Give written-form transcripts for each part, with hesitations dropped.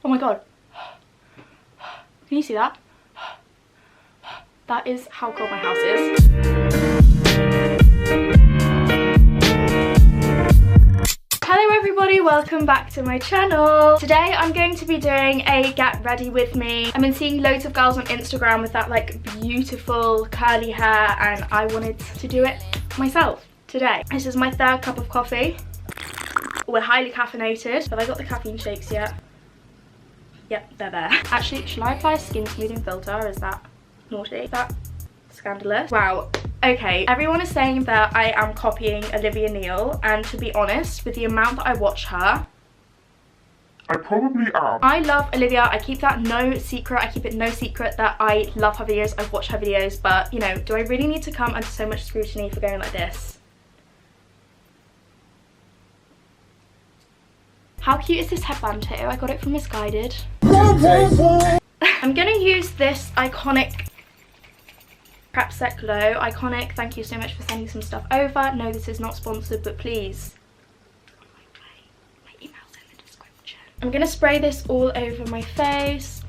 Oh my god. Can you see that? That is how cold my house is. Hello everybody, welcome back to my channel. Today I'm going to be doing a get ready with me. I've been seeing loads of girls on Instagram with that like beautiful curly hair and I wanted to do it myself today. This is my third cup of coffee. We're highly caffeinated. Have I got the caffeine shakes yet? Yep, they're there. Actually, should I apply a skin smoothing filter? Is that naughty? Is that scandalous? Wow. Okay, everyone is saying that I am copying Olivia Neal, and to be honest, with the amount that I watch her, I probably am. I love Olivia. I keep that no secret. I keep it no secret that I love her videos. I've watched her videos, but you know, do I really need to come under so much scrutiny for going like this? How cute is this headband too? I got it from Misguided. I'm gonna use this iconic Prep Sec Glow. Iconic, thank you so much for sending some stuff over. No, this is not sponsored, but please. My email's in the description. I'm gonna spray this all over my face.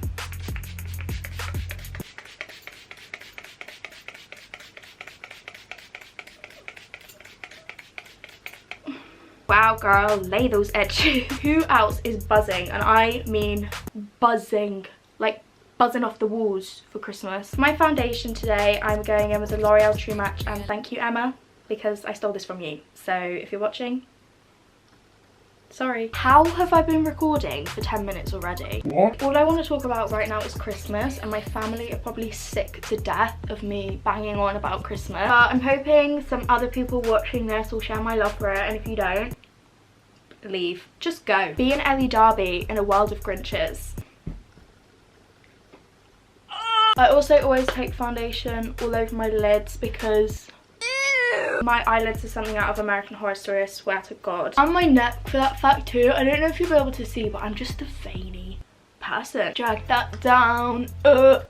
Wow girl, lay those edges. Who else is buzzing? And I mean buzzing. Like buzzing off the walls for Christmas. My foundation today, I'm going in with the L'Oreal True Match, and thank you Emma, because I stole this from you. So if you're watching, sorry. How have I been recording for 10 minutes already? What? All I want to talk about right now is Christmas, and my family are probably sick to death of me banging on about Christmas. But I'm hoping some other people watching this will share my love for it, and if you don't, leave. Just go. Be an Ellie Darby in a world of Grinches. I also always take foundation all over my lids because my eyelids are something out of American Horror Story, I swear to God. And my neck for that fact too. I don't know if you'll be able to see, but I'm just a veiny person. Drag that down. That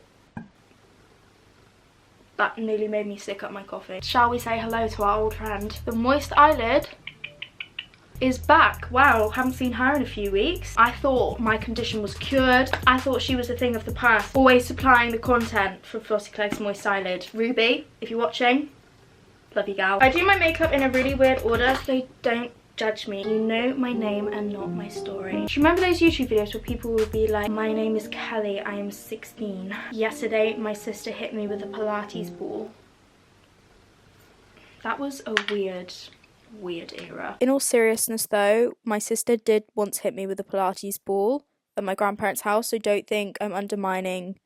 nearly made me sick up my coffee. Shall we say hello to our old friend? The moist eyelid is back. Wow, haven't seen her in a few weeks. I thought my condition was cured. I thought she was a thing of the past. Always supplying the content for flossie.clegg's moist eyelid. Ruby, if you're watching, love you gal. I do my makeup in a really weird order, so don't judge me. You know my name and not my story. Do you remember those YouTube videos where people would be like, my name is Kelly, I am 16. Yesterday, my sister hit me with a Pilates ball. That was a weird era. In all seriousness though, my sister did once hit me with a Pilates ball at my grandparents' house, so don't think I'm undermining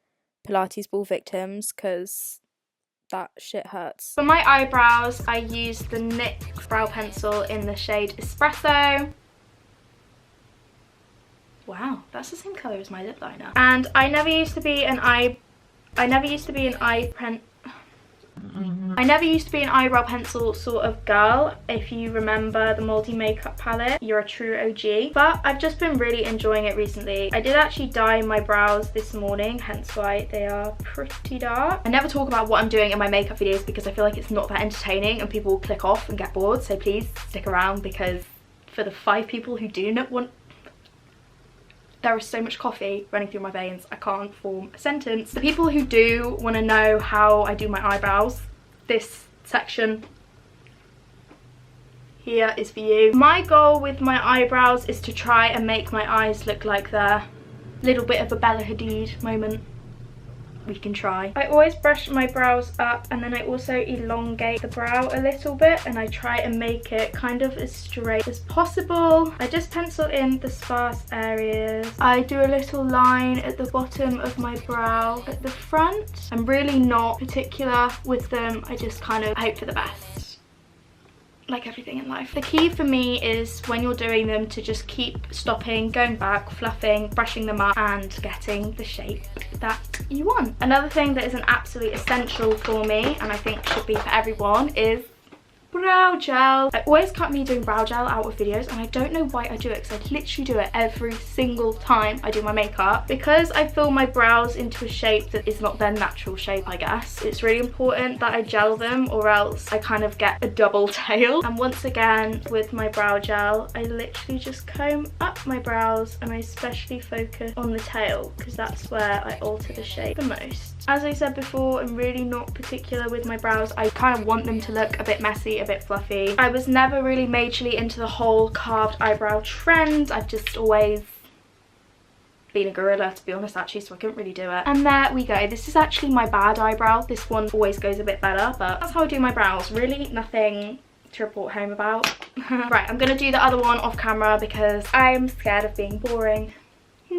Pilates ball victims, because that shit hurts. For my eyebrows, I used the NYX brow pencil in the shade Espresso. Wow, that's the same colour as my lip liner. And I never used to be an eyebrow pencil sort of girl. If you remember the Moldy makeup palette, you're a true OG. But I've just been really enjoying it recently. I did actually dye my brows this morning, hence why they are pretty dark. I never talk about what I'm doing in my makeup videos because I feel like it's not that entertaining and people will click off and get bored. So please stick around, because for the 5 people who do not want... There is so much coffee running through my veins, I can't form a sentence. The people who do want to know how I do my eyebrows, this section here is for you. My goal with my eyebrows is to try and make my eyes look like they're a little bit of a Bella Hadid moment. We can try. I always brush my brows up, and then I also elongate the brow a little bit, and I try and make it kind of as straight as possible. I just pencil in the sparse areas. I do a little line at the bottom of my brow at the front. I'm really not particular with them. I just kind of hope for the best. Like everything in life. The key for me is when you're doing them to just keep stopping, going back, fluffing, brushing them up and getting the shape that you want. Another thing that is an absolute essential for me, and I think should be for everyone, is brow gel. I always cut me doing brow gel out of videos, and I don't know why I do it, because I literally do it every single time I do my makeup, because I fill my brows into a shape that is not their natural shape, I guess. It's really important that I gel them, or else I kind of get a double tail. And once again, with my brow gel, I literally just comb up my brows, and I especially focus on the tail, because that's where I alter the shape the most. As I said before, I'm really not particular with my brows. I kind of want them to look a bit messy, a bit fluffy. I was never really majorly into the whole carved eyebrow trend. I've just always been a gorilla, to be honest, actually, so I couldn't really do it. And there we go. This is actually my bad eyebrow. This one always goes a bit better, but that's how I do my brows. Really nothing to report home about. Right, I'm gonna do the other one off camera because I'm scared of being boring.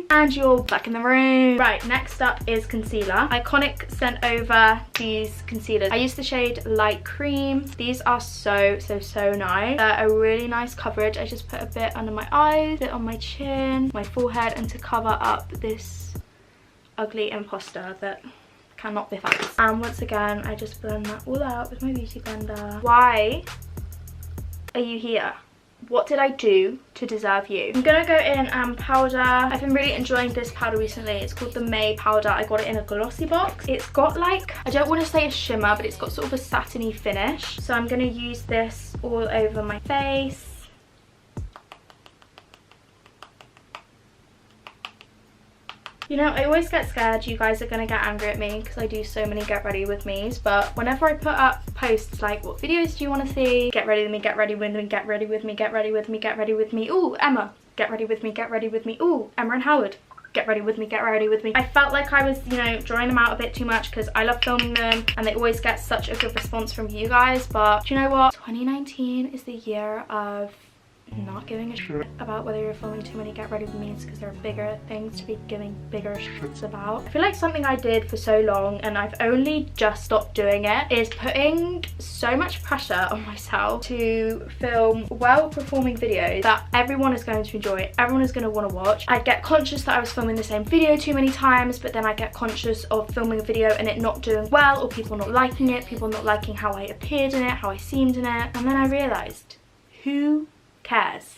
And you're back in the room. Right, next up is concealer. Iconic sent over these concealers. I use the shade Light Cream. These are so nice. They're a really nice coverage. I just put a bit under my eyes, a bit on my chin, my forehead, and to cover up this ugly imposter that cannot be fixed. And once again, I just blend that all out with my beauty blender. Why are you here? What did I do to deserve you? I'm gonna go in and powder. I've been really enjoying this powder recently. It's called the May powder. I got it in a glossy box. It's got like, I don't want to say a shimmer, but it's got sort of a satiny finish. So I'm gonna use this all over my face. You know, I always get scared you guys are going to get angry at me because I do so many get ready with me's, but whenever I put up posts like, what videos do you want to see? Get ready with me, get ready with me, get ready with me, get ready with me, get ready with me. Ooh, Emma, get ready with me, get ready with me. Ooh, Emma and Howard, get ready with me, get ready with me. I felt like I was, you know, drawing them out a bit too much because I love filming them and they always get such a good response from you guys. But do you know what? 2019 is the year of not giving a shit about whether you're filming too many get ready with me's, because there are bigger things to be giving bigger shits about. I feel like something I did for so long and I've only just stopped doing it is putting so much pressure on myself to film well performing videos that everyone is going to enjoy, everyone is going to want to watch. I'd get conscious that I was filming the same video too many times, but then I get conscious of filming a video and it not doing well, or people not liking it, people not liking how I appeared in it, how I seemed in it. And then I realised, who cares?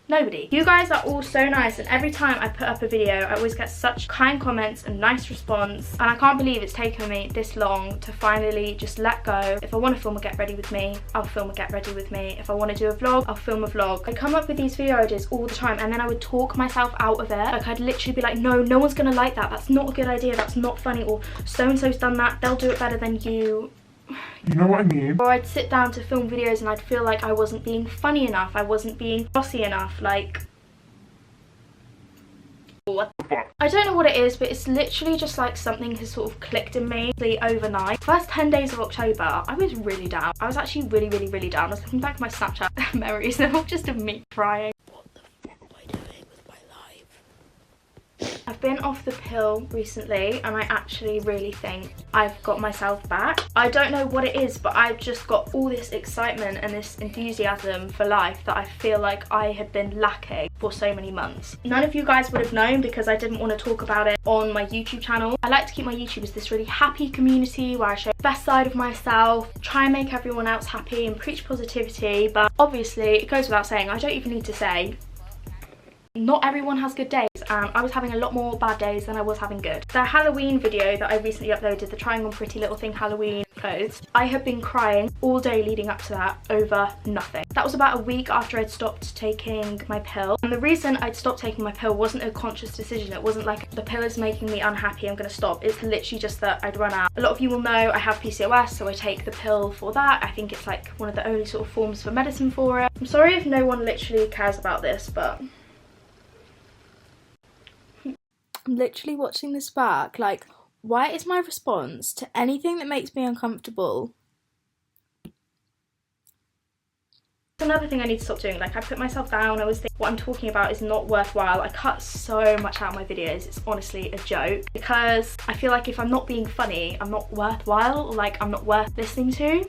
Nobody. You guys are all so nice, and every time I put up a video I always get such kind comments and nice response, and I can't believe it's taken me this long to finally just let go. If I want to film a get ready with me, I'll film a get ready with me. If I want to do a vlog, I'll film a vlog. I come up with these video ideas all the time and then I would talk myself out of it. Like, I'd literally be like, no one's gonna like that, that's not a good idea, that's not funny, or so and so's done that, they'll do it better than you. You know what I mean? Or I'd sit down to film videos and I'd feel like I wasn't being funny enough, I wasn't being bossy enough, like, what the fuck? I don't know what it is, but it's literally just like something has sort of clicked in me overnight. First 10 days of October, I was really down. I was actually really down. I was looking back at my Snapchat memories and they're all just of me crying. I've been off the pill recently and I actually really think I've got myself back. I don't know what it is, but I've just got all this excitement and this enthusiasm for life that I feel like I had been lacking for so many months. None of you guys would have known because I didn't want to talk about it on my YouTube channel. I like to keep my YouTube as this really happy community where I show the best side of myself, try and make everyone else happy and preach positivity, but obviously it goes without saying, I don't even need to say, not everyone has good days, and I was having a lot more bad days than I was having good. The Halloween video that I recently uploaded, the trying on Pretty Little Thing Halloween clothes, I have been crying all day leading up to that over nothing. That was about a week after I'd stopped taking my pill, and the reason I'd stopped taking my pill wasn't a conscious decision. It wasn't like the pill is making me unhappy, I'm gonna stop. It's literally just that I'd run out. A lot of you will know I have PCOS, so I take the pill for that. I think it's like one of the only sort of forms for medicine for it. I'm sorry if no one literally cares about this, but I'm literally watching this back, like, why is my response to anything that makes me uncomfortable? Another thing I need to stop doing, like, I put myself down, I always think what I'm talking about is not worthwhile. I cut so much out of my videos, it's honestly a joke, because I feel like if I'm not being funny, I'm not worthwhile, or like I'm not worth listening to.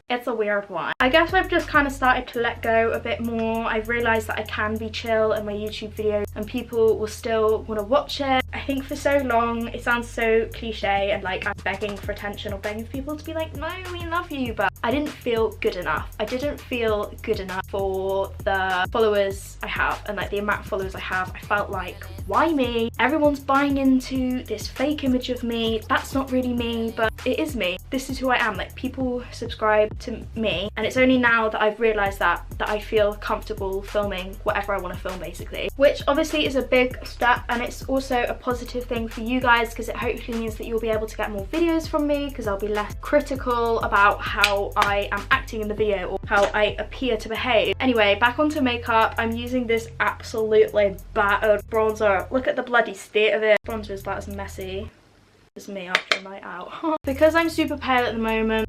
It's a weird one. I guess I've just kind of started to let go a bit more. I've realised that I can be chill in my YouTube videos and people will still want to watch it. I think for so long it sounds so cliche and like I'm begging for attention or begging for people to be like, no, we love you, but I didn't feel good enough. I didn't feel good enough for the followers I have and like the amount of followers I have. I felt like, why me? Everyone's buying into this fake image of me. That's not really me, but it is me. This is who I am. Like, people subscribe to me, and it's only now that I've realised that I feel comfortable filming whatever I want to film, basically, which obviously is a big step, and it's also a positive thing for you guys because it hopefully means that you'll be able to get more videos from me because I'll be less critical about how I am acting in the video or how I appear to behave. Anyway, back onto makeup. I'm using this absolutely battered bronzer. Look at the bloody state of it. Bronzer is about as messy as me after a night out. Because I'm super pale at the moment,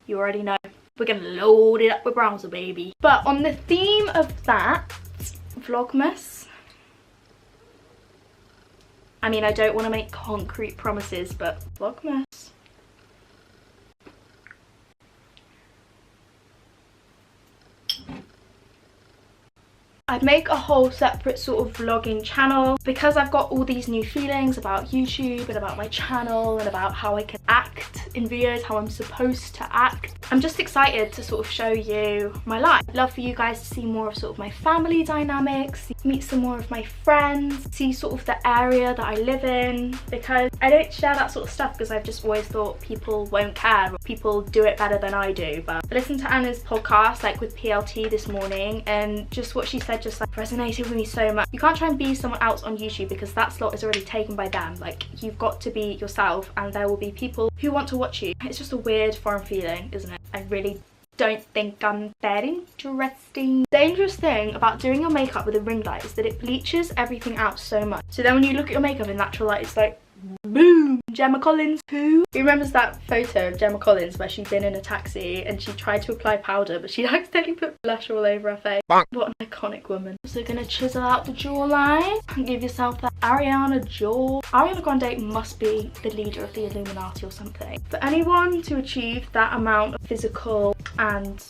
you already know, we're gonna load it up with bronzer, baby. But on the theme of that, Vlogmas, I mean, I don't want to make concrete promises, but Vlogmas. I'd make a whole separate sort of vlogging channel because I've got all these new feelings about YouTube and about my channel and about how I can act in videos, how I'm supposed to act. I'm just excited to sort of show you my life. I'd love for you guys to see more of sort of my family dynamics, meet some more of my friends, see sort of the area that I live in, because I don't share that sort of stuff because I've just always thought people won't care, or people do it better than I do. But I listened to Anna's podcast like with PLT this morning, and just what she said just like resonated with me so much. You can't try and be someone else on YouTube because that slot is already taken by them. Like, you've got to be yourself, and there will be people who want to watch you. It's just a weird foreign feeling, isn't it? I really don't think I'm that interesting. The dangerous thing about doing your makeup with a ring light is that it bleaches everything out so much. So then when you look at your makeup in natural light, it's like, boom! Gemma Collins, who? Who remembers that photo of Gemma Collins where she'd been in a taxi and she tried to apply powder but she accidentally put blush all over her face? Bonk. What an iconic woman. So gonna chisel out the jawline and give yourself that Ariana jaw. Ariana Grande must be the leader of the Illuminati or something. For anyone to achieve that amount of physical and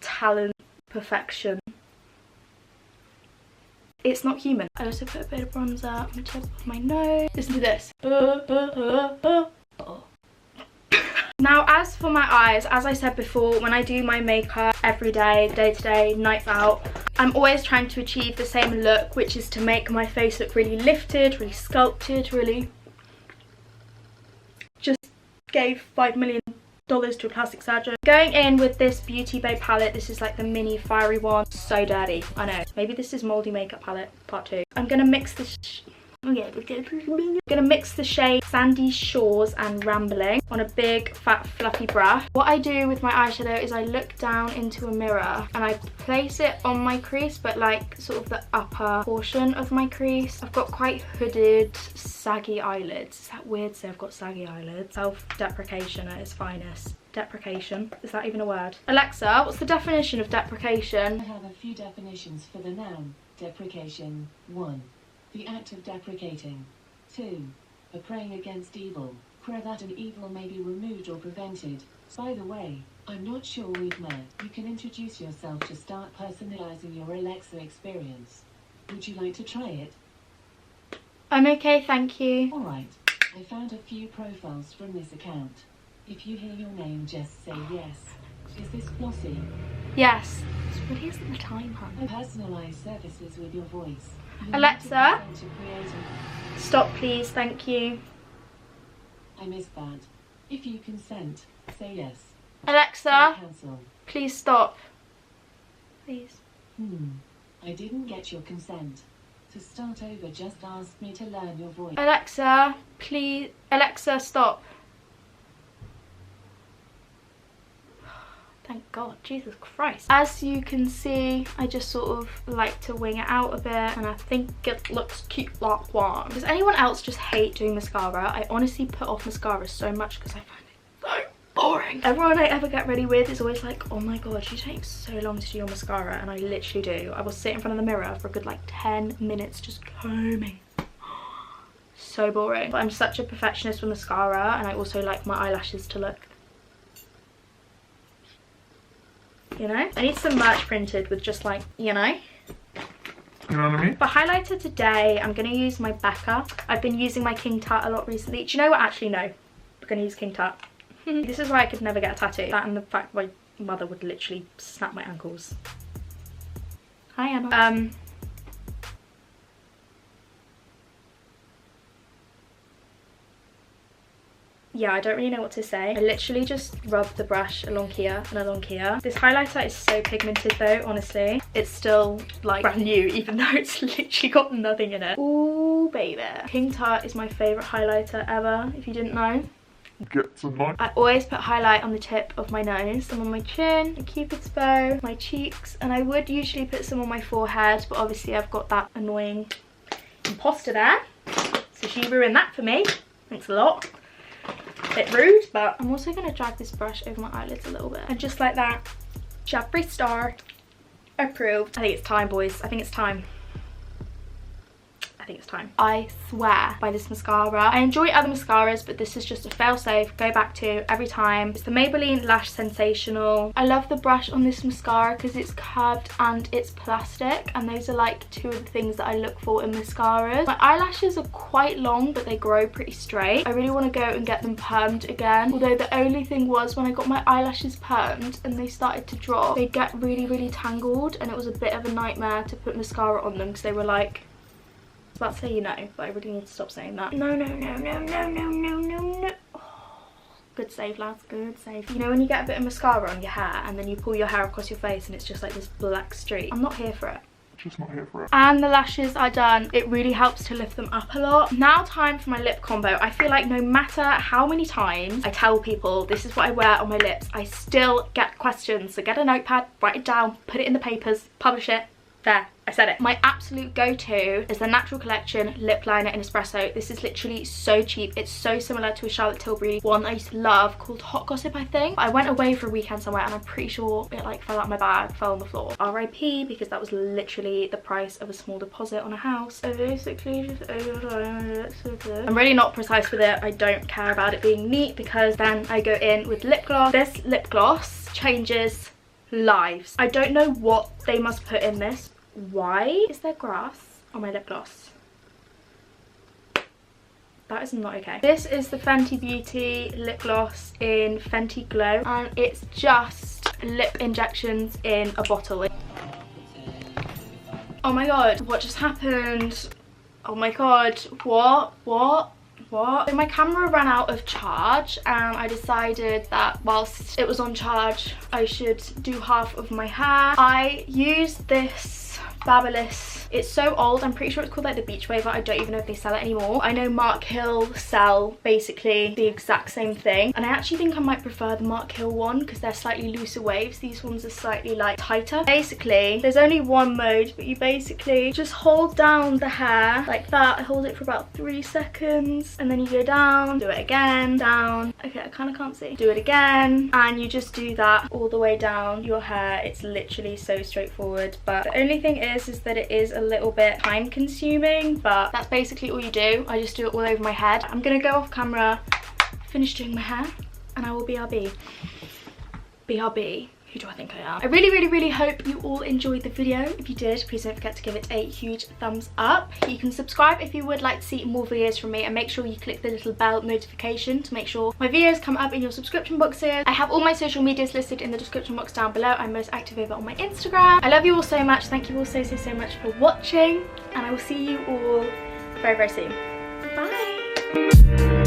talent perfection, it's not human. I also put a bit of bronzer on the tip of my nose. Listen to this. Now, as for my eyes, as I said before, when I do my makeup every day, day to day, nights out, I'm always trying to achieve the same look, which is to make my face look really lifted, really sculpted, really just gave $5 million to a plastic surgeon. Going in with this Beauty Bay palette, this is like the mini fiery one. So dirty, I know. Maybe this is Moldy Makeup Palette Part 2. I'm gonna mix this shade Sandy Shores and Rambling on a big fat fluffy brush. What I do with my eyeshadow is I look down into a mirror and I place it on my crease, but like sort of the upper portion of my crease. I've got quite hooded, saggy eyelids. Is that weird to say I've got saggy eyelids? Self-deprecation at its finest. Deprecation, is that even a word? Alexa, what's the definition of deprecation? I have a few definitions for the noun deprecation. 1. The act of deprecating. 2. A praying against evil. Pray that an evil may be removed or prevented. By the way, I'm not sure we've met. You can introduce yourself to start personalizing your Alexa experience. Would you like to try it? I'm okay, thank you. Alright, I found a few profiles from this account. If you hear your name, just say yes. Is this Flossie? Yes. This really isn't the time, hun. I personalize services with your voice. Alexa, stop please, thank you. I missed that. If you consent, say yes. Alexa, cancel. Please stop. Please. I didn't get your consent. To start over, just ask me to learn your voice. Alexa, please. Alexa, stop. Thank God, Jesus Christ. As you can see, I just sort of like to wing it out a bit, and I think it looks cute like one. Does anyone else just hate doing mascara? I honestly put off mascara so much because I find it so boring. Everyone I ever get ready with is always like, oh my God, you take so long to do your mascara, and I literally do. I will sit in front of the mirror for a good like 10 minutes just combing. So boring. But I'm such a perfectionist with mascara, and I also like my eyelashes to look, you know? I need some merch printed with just like, you know? You know what I mean? For highlighter today, I'm going to use my Becca. I've been using my King Tut a lot recently. Do you know what? Actually, no. I'm going to use King Tut. This is why I could never get a tattoo. That and the fact my mother would literally snap my ankles. Hi Emma. Yeah, I don't really know what to say. I literally just rub the brush along here and along here. This highlighter is so pigmented though, honestly. It's still like brand new, even though it's literally got nothing in it. Ooh, baby. Pink Tart is my favourite highlighter ever, if you didn't know. Get to know. I always put highlight on the tip of my nose, some on my chin, a cupid's bow, my cheeks, and I would usually put some on my forehead, but obviously I've got that annoying imposter there. So she ruined that for me. Thanks a lot. Bit rude, but I'm also going to drag this brush over my eyelids a little bit, and just like that, Jeffree Star approved. I think it's time, boys. I think it's time. I think it's time. I swear by this mascara. I enjoy other mascaras, but this is just a fail-safe, go back to every time. It's the Maybelline Lash Sensational. I love the brush on this mascara because it's curved and it's plastic, and those are like two of the things that I look for in mascaras. My eyelashes are quite long, but they grow pretty straight. I really want to go and get them permed again, although the only thing was when I got my eyelashes permed and they started to drop, they get really tangled, and it was a bit of a nightmare to put mascara on them because they were like, I was about to say you know, but I really need to stop saying that. No. Oh, good save, lads, good save. You know when you get a bit of mascara on your hair and then you pull your hair across your face and it's just like this black streak? I'm not here for it. Just not here for it. And the lashes are done. It really helps to lift them up a lot. Now time for my lip combo. I feel like no matter how many times I tell people this is what I wear on my lips, I still get questions. So get a notepad, write it down, put it in the papers, publish it. There, I said it. My absolute go-to is the Natural Collection lip liner in espresso. This is literally so cheap. It's so similar to a Charlotte Tilbury one I used to love called Hot Gossip, I think. I went away for a weekend somewhere and I'm pretty sure it like fell out of my bag, fell on the floor. RIP, because that was literally the price of a small deposit on a house. I basically just I'm really not precise with it. I don't care about it being neat because then I go in with lip gloss. This lip gloss changes lives. I don't know what they must put in this. Why is there grass on my lip gloss? That is not okay. This is the Fenty Beauty lip gloss in Fenty Glow, and it's just lip injections in a bottle. Oh my god, what just happened? Oh my god, what? So my camera ran out of charge and I decided that whilst it was on charge I should do half of my hair. I used this fabulous, it's so old, I'm pretty sure it's called like the Beach Waver. I don't even know if they sell it anymore. I know Mark Hill sell basically the exact same thing, and I actually think I might prefer the Mark Hill one because they're slightly looser waves. These ones are slightly like tighter. Basically there's only one mode, but you basically just hold down the hair like that. I hold it for about 3 seconds and then you go down, do it again, down. Okay, I kind of can't see. Do it again, and you just do that all the way down your hair. It's literally so straightforward, but the only thing is that it is a little bit time consuming, but that's basically all you do. I just do it all over my head. I'm gonna go off camera, finish doing my hair, and I will BRB. BRB. Who do I think I am? I really hope you all enjoyed the video. If you did, please don't forget to give it a huge thumbs up. You can subscribe if you would like to see more videos from me, and make sure you click the little bell notification to make sure my videos come up in your subscription boxes. I have all my social medias listed in the description box down below. I'm most active over on my Instagram. I love you all so much. Thank you all so much for watching, and I will see you all very soon. Bye!